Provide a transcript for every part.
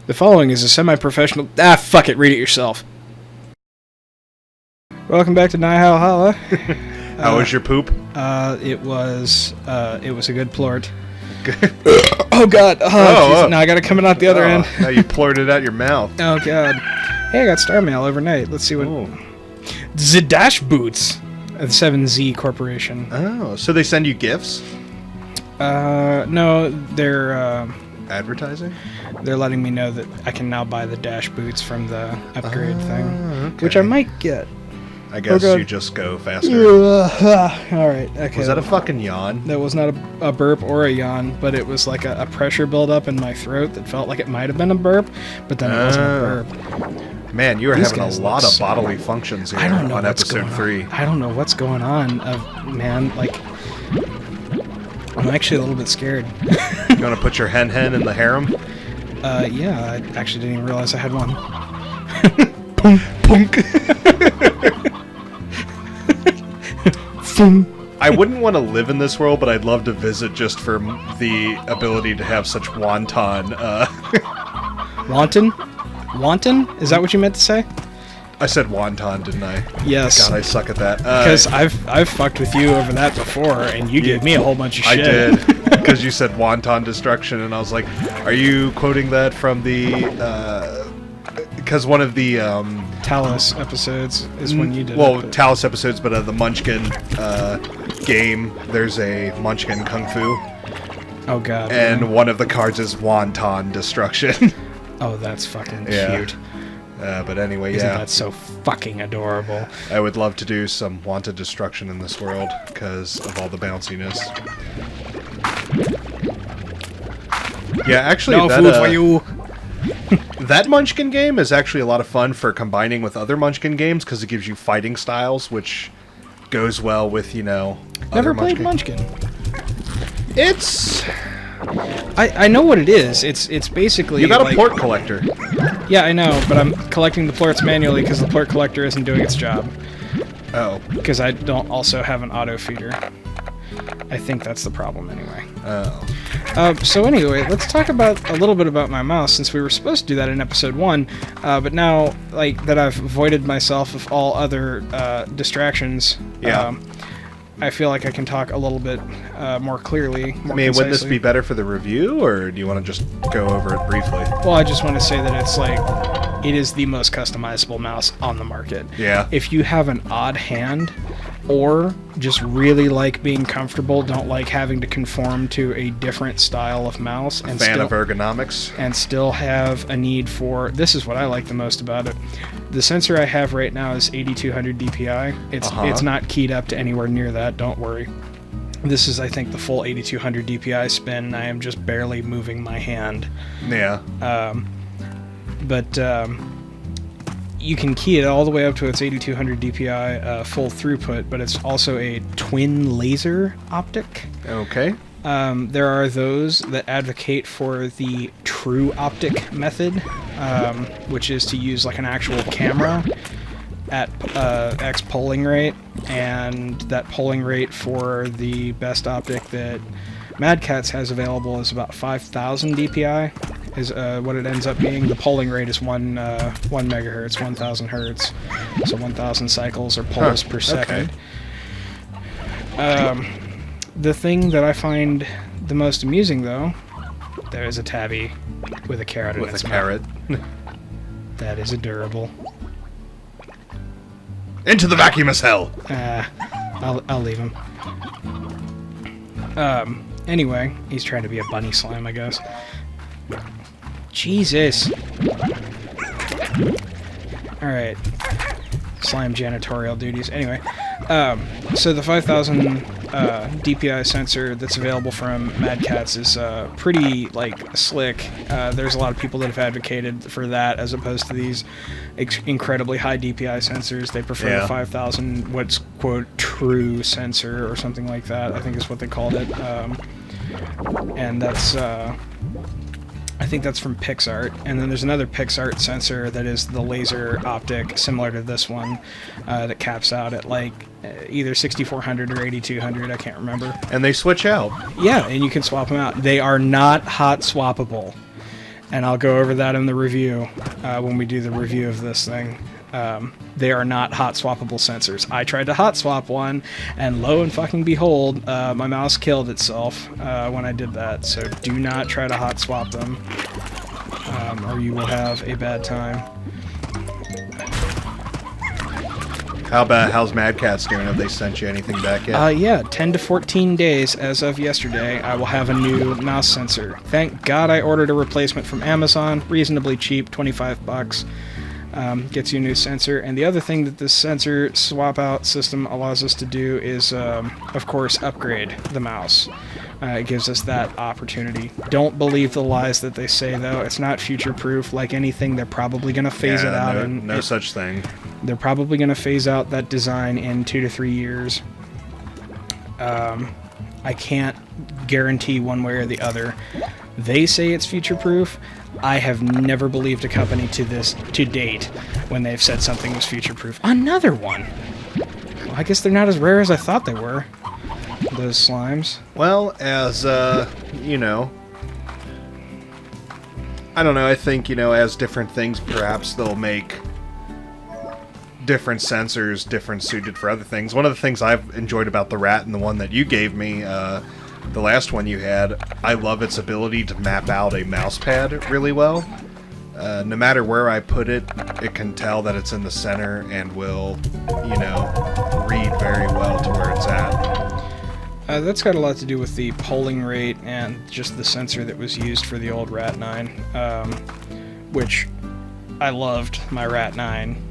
The following is a semi-professional... fuck it, read it yourself. Welcome back to Nihilhalla. How was your poop? It was a good plort. Oh god, now I gotta come out the other end. Now you plort it out your mouth. Oh god. Hey, I got Star Mail overnight. Let's see what... The Dash Boots at 7Z Corporation. Oh, so they send you gifts? No, they're... Advertising? They're letting me know that I can now buy the Dash Boots from the upgrade thing. Okay. Which I might get. I guess you just go faster. Alright, okay. Was that a fucking yawn? That was not a burp or a yawn, but it was like a pressure buildup in my throat that felt like it might have been a burp, but then it wasn't a burp. Man, you are having a lot of bodily functions here on episode 3. I don't know what's going on. Man, like... I'm actually a little bit scared. You want to put your hen in the harem? Yeah, I actually didn't even realize I had one. Punk. I wouldn't want to live in this world, but I'd love to visit just for the ability to have such wanton... Wanton? Wanton? Is that what you meant to say? I said wonton, didn't I? Yes. God, I suck at that. Because I've fucked with you over that before, and you gave me a whole bunch of shit. I did, because you said wonton destruction, and I was like, are you quoting that from the... Because one of the... Talos episodes is when you did it. Talos episodes, but the Munchkin game, there's a Munchkin Kung Fu. Oh, God. And one of the cards is wonton destruction. Oh, that's fucking cute. But anyway, Isn't that so fucking adorable? I would love to do some wanted destruction in this world because of all the bounciness. Yeah, actually, no food for you. That Munchkin game is actually a lot of fun for combining with other Munchkin games because it gives you fighting styles, which goes well with, Never played Munchkin. It's... I know what it is. It's basically... You got a plort collector. Yeah, I know, but I'm collecting the plorts manually because the plort collector isn't doing its job. Oh. Because I don't also have an auto feeder. I think that's the problem anyway. Oh. So anyway, let's talk about a little bit about my mouse, since we were supposed to do that in episode 1, but now, like, that I've avoided myself of all other distractions, I feel like I can talk a little bit more clearly, more concisely. Would this be better for the review, or do you want to just go over it briefly? Well, I just want to say that it's like, it is the most customizable mouse on the market. Yeah. If you have an odd hand, or just really like being comfortable, don't like having to conform to a different style of mouse, and fan of ergonomics, and still have a need for... This is what I like the most about it. The sensor I have right now is 8200 DPI. It's not keyed up to anywhere near that, don't worry. This is, I think, the full 8200 DPI spin, and I am just barely moving my hand. Yeah. You can key it all the way up to its 8200 DPI full throughput, but it's also a twin laser optic. Okay. There are those that advocate for the true optic method, which is to use like an actual camera at X polling rate, and that polling rate for the best optic that Mad Catz has available is about 5000 DPI, is what it ends up being. The polling rate is 1 megahertz, 1000 hertz, so 1000 cycles or poles per second. Okay. The thing that I find the most amusing, though, there is a tabby with a carrot in its mouth. That is adorable. Into the vacuum as hell! I'll leave him. Anyway, he's trying to be a bunny slime, I guess. Jesus! Alright. Slime janitorial duties. Anyway, so the 5000 DPI sensor that's available from Mad Catz is pretty, like, slick. There's a lot of people that have advocated for that as opposed to these incredibly high DPI sensors. They prefer the 5000, what's, quote, true sensor or something like that, I think is what they called it. And that's... I think that's from PixArt, and then there's another PixArt sensor that is the laser optic, similar to this one, that caps out at like either 6400 or 8200, I can't remember. And they switch out. Yeah, and you can swap them out. They are not hot swappable. and I'll go over that in the review when we do the review of this thing. They are not hot swappable sensors. I tried to hot swap one, and lo and fucking behold, my mouse killed itself when I did that. So do not try to hot swap them, or you will have a bad time. How's Mad Catz doing? Have they sent you anything back yet? Yeah, 10 to 14 days as of yesterday, I will have a new mouse sensor. Thank God I ordered a replacement from Amazon, reasonably cheap, $25. Gets you a new sensor. And the other thing that this sensor swap out system allows us to do is, of course, upgrade the mouse. It gives us that opportunity. Don't believe the lies that they say, though. It's not future-proof. Like anything, they're probably going to phase it out. No such thing. They're probably going to phase out that design in 2 to 3 years. I can't guarantee one way or the other. They say it's future-proof. I have never believed a company to date when they've said something was future-proof. Another one! Well, I guess they're not as rare as I thought they were, those slimes. Well, as, you know... I don't know, I think, you know, as different things, perhaps they'll make different sensors different suited for other things. One of the things I've enjoyed about the Rat and the one that you gave me, the last one you had, I love its ability to map out a mouse pad really well. No matter where I put it, it can tell that it's in the center and will, you know, read very well to where it's at. That's got a lot to do with the polling rate and just the sensor that was used for the old Rat 9, which I loved my Rat 9.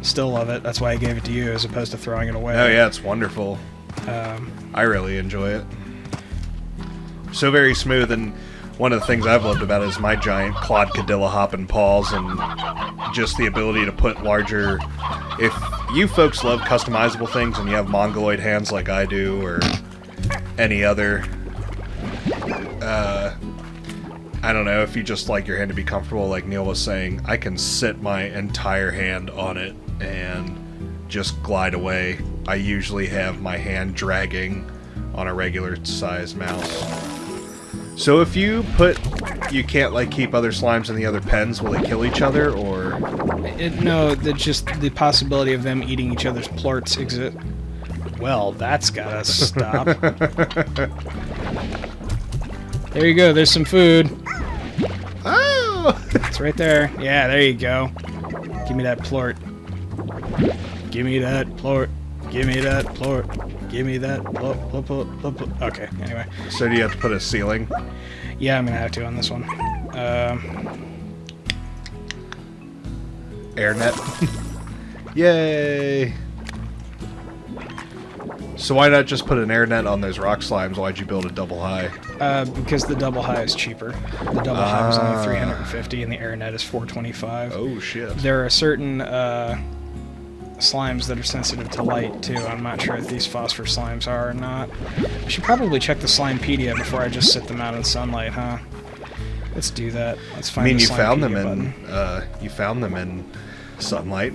Still love it. That's why I gave it to you as opposed to throwing it away. Oh yeah, it's wonderful. I really enjoy it. So very smooth, and one of the things I've loved about it is my giant quadcadilla hopping paws and just the ability to put larger... If you folks love customizable things and you have mongoloid hands like I do, or any other... I don't know, if you just like your hand to be comfortable, like Neil was saying, I can sit my entire hand on it and just glide away. I usually have my hand dragging on a regular size mouse. So if you can't like keep other slimes in the other pens, will they kill each other, or? No, just the possibility of them eating each other's plorts exist. Well, that's gotta stop. There you go, there's some food. Oh! It's right there. Yeah, there you go. Give me that plort. Give me that plort. Give me that plort. Give me that plort. Okay, anyway. So do you have to put a ceiling? Yeah, I'm gonna have to on this one. AirNet. Yay! So why not just put an AirNet on those rock slimes? Why'd you build a double high? Because the double high is cheaper. The double high was only 350 and the AirNet is 425. Oh shit. There are certain slimes that are sensitive to light too. I'm not sure if these phosphor slimes are or not. I should probably check the Slimepedia before I just sit them out in sunlight, huh? Let's do that. Let's find the Slimepedia button. You found them in sunlight.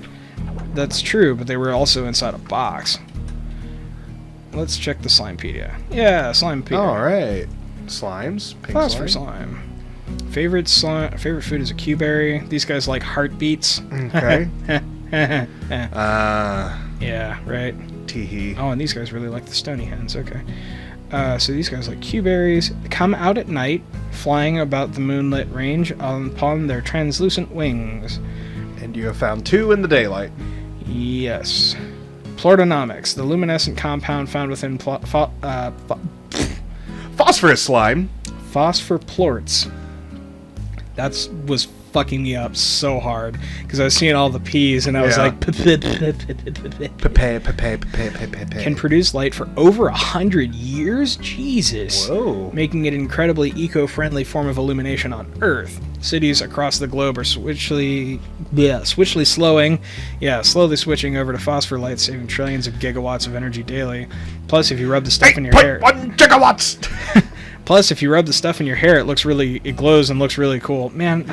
That's true, but they were also inside a box. Let's check the Slimepedia. Yeah, Slimepedia. All right. Slimes. Pink Phosphor slime. Favorite food is a Q-berry. These guys like heartbeats. Okay. Yeah, right. Teehee. Oh, and these guys really like the stony hens. Okay. So these guys like Q-berries. Come out at night, flying about the moonlit range upon their translucent wings. And you have found 2 in the daylight. Yes. Plortonomics, the luminescent compound found within Phosphorus slime. Phosphorplorts. That was fucking me up so hard because I was seeing all the P's and I was like, can produce light for over 100 years? Jesus. Whoa. Making it an incredibly eco-friendly form of illumination on Earth. Cities across the globe are slowly switching over to phosphor light, saving trillions of gigawatts of energy daily. Plus, if you rub the stuff in your hair... 8.1 gigawatts! Plus, if you rub the stuff in your hair, it glows and looks really cool. Man,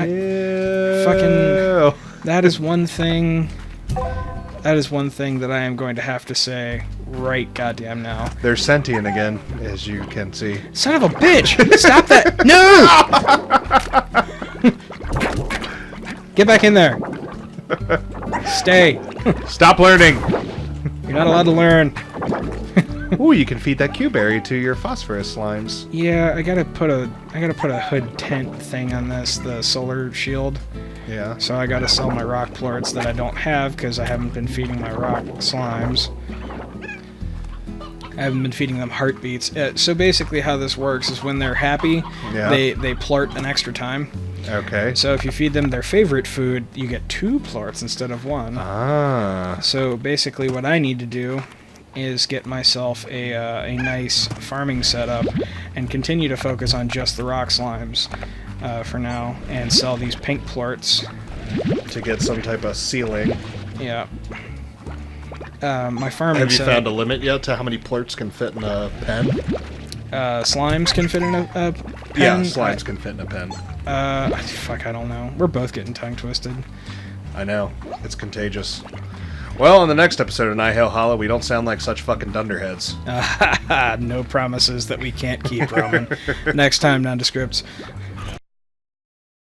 that is one thing that I am going to have to say right goddamn now. They're sentient again, as you can see. Son of a bitch! Stop that! No! Get back in there. Stay. Stop learning. You're not allowed to learn. Ooh, you can feed that Q-berry to your phosphorus slimes. Yeah, I gotta put a hood tent thing on this, the solar shield. Yeah. So I gotta sell my rock plorts that I don't have because I haven't been feeding my rock slimes. I haven't been feeding them heartbeats. So basically how this works is when they're happy, they plort an extra time. Okay. So if you feed them their favorite food, you get 2 plorts instead of 1. Ah. So basically what I need to do is get myself a nice farming setup and continue to focus on just the rock slimes for now and sell these pink plorts. To get some type of ceiling. Yeah. My farming Have you setup, found a limit yet to how many plorts can fit in a pen? slimes can fit in a pen? Yeah, slimes can fit in a pen. Fuck, I don't know. We're both getting tongue twisted. I know. It's contagious. Well, in the next episode of Nihilhalla, we don't sound like such fucking dunderheads. No promises that we can't keep, Roman. Next time, nondescripts.